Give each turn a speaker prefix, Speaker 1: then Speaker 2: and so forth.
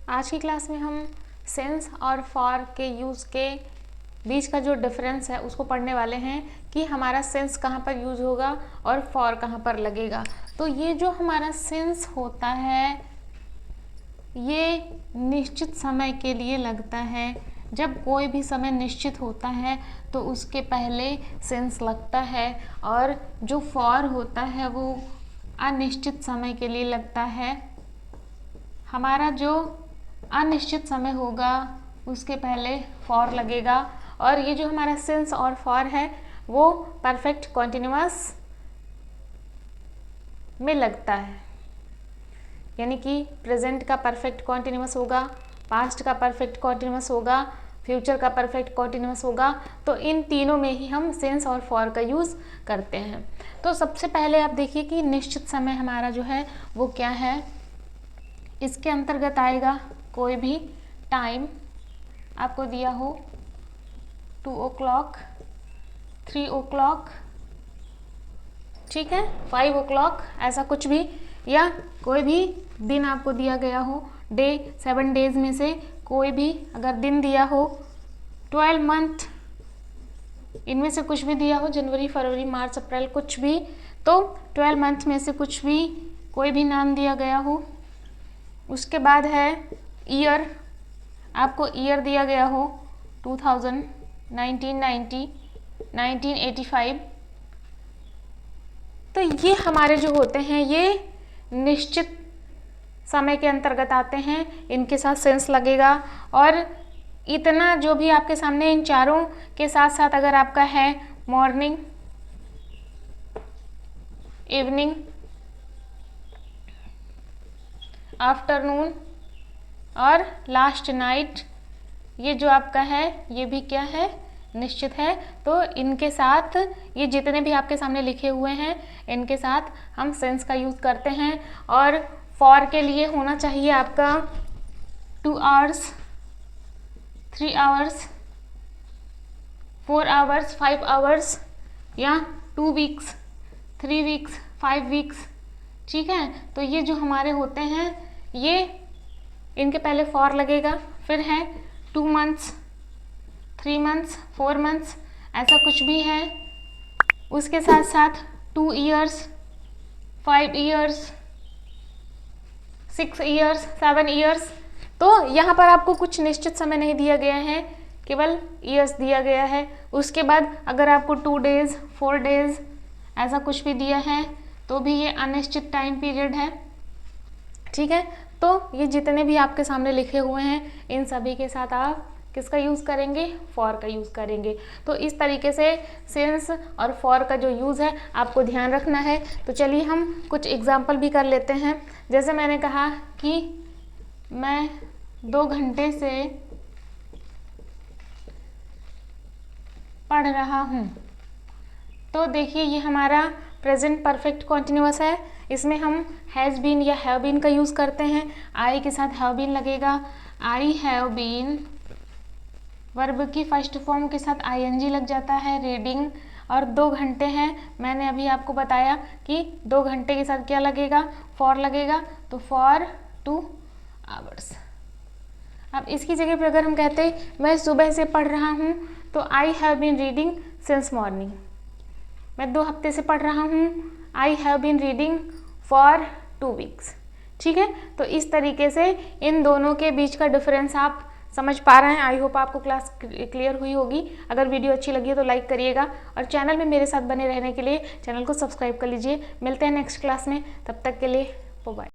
Speaker 1: आज की क्लास में हम सिंस और फॉर के यूज़ के बीच का जो डिफरेंस है उसको पढ़ने वाले हैं कि हमारा सिंस कहाँ पर यूज़ होगा और फॉर कहाँ पर लगेगा। तो ये जो हमारा सिंस होता है ये निश्चित समय के लिए लगता है। जब कोई भी समय निश्चित होता है तो उसके पहले सिंस लगता है, और जो फॉर होता है वो अनिश्चित समय के लिए लगता है। हमारा जो अनिश्चित समय होगा उसके पहले फॉर लगेगा, और ये जो हमारा सिंस और फॉर है वो परफेक्ट कॉन्टिन्यूअस में लगता है, यानी कि प्रेजेंट का परफेक्ट कॉन्टिन्यूअस होगा, पास्ट का परफेक्ट कॉन्टिन्यूअस होगा, फ्यूचर का परफेक्ट कॉन्टिन्यूअस होगा। तो इन तीनों में ही हम सिंस और फॉर का यूज़ करते हैं। तो सबसे पहले आप देखिए कि निश्चित समय हमारा जो है वो क्या है। इसके अंतर्गत आएगा कोई भी टाइम आपको दिया हो, 2 o'clock, 3 o'clock, ठीक है, 5 o'clock, ऐसा कुछ भी, या कोई भी दिन आपको दिया गया हो, डे 7 डेज में से कोई भी अगर दिन दिया हो, 12 मंथ इनमें से कुछ भी दिया हो, जनवरी, फरवरी, मार्च, अप्रैल, कुछ भी, तो 12 मंथ में से कुछ भी कोई भी नाम दिया गया हो। उसके बाद है ईयर, आपको ईयर दिया गया हो 2000, 1990, 1985, तो ये हमारे जो होते हैं ये निश्चित समय के अंतर्गत आते हैं, इनके साथ सेंस लगेगा। और इतना जो भी आपके सामने इन चारों के साथ साथ अगर आपका है मॉर्निंग, इवनिंग, आफ्टरनून और लास्ट नाइट, ये जो आपका है ये भी क्या है, निश्चित है। तो इनके साथ ये जितने भी आपके सामने लिखे हुए हैं इनके साथ हम सेंस का यूज़ करते हैं। और फॉर के लिए होना चाहिए आपका 2 hours, 3 hours, 4 hours, 5 hours, या 2 weeks, 3 weeks, 5 weeks, ठीक है। तो ये जो हमारे होते हैं ये इनके पहले फॉर लगेगा, फिर है 2 months, 3 months, 4 months, ऐसा कुछ भी है। उसके साथ साथ 2 years, 5 years, 6 years, 7 years। तो यहाँ पर आपको कुछ निश्चित समय नहीं दिया गया है, केवल ईयर्स दिया गया है। उसके बाद अगर आपको 2 days, 4 days ऐसा कुछ भी दिया है तो भी ये अनिश्चित टाइम पीरियड है, ठीक है। तो ये जितने भी आपके सामने लिखे हुए हैं इन सभी के साथ आप किसका यूज़ करेंगे, फॉर का यूज़ करेंगे। तो इस तरीके से सिंस और फॉर का जो यूज़ है आपको ध्यान रखना है। तो चलिए हम कुछ एग्जाम्पल भी कर लेते हैं। जैसे मैंने कहा कि मैं 2 घंटे से पढ़ रहा हूँ, तो देखिए ये हमारा प्रेजेंट परफेक्ट कॉन्टिन्यूअस है। इसमें हम हैज़ बीन या हैव बीन का यूज़ करते हैं। आई के साथ हैव बीन लगेगा, आई हैव बीन। वर्ब की फर्स्ट फॉर्म के साथ आईएनजी लग जाता है, रीडिंग। और 2 घंटे हैं, मैंने अभी आपको बताया कि 2 घंटे के साथ क्या लगेगा, फॉर लगेगा, तो फॉर 2 hours। अब इसकी जगह पे अगर हम कहते मैं सुबह से पढ़ रहा हूँ तो I have been reading since morning. मैं 2 हफ्ते से पढ़ रहा हूँ, I have been reading for 2 weeks, ठीक है। तो इस तरीके से इन दोनों के बीच का डिफरेंस आप समझ पा रहे हैं। आई होप आपको क्लास क्लियर हुई होगी। अगर वीडियो अच्छी लगी है तो लाइक करिएगा, और चैनल में मेरे साथ बने रहने के लिए चैनल को सब्सक्राइब कर लीजिए। मिलते हैं नेक्स्ट क्लास में, तब तक के लिए बाय।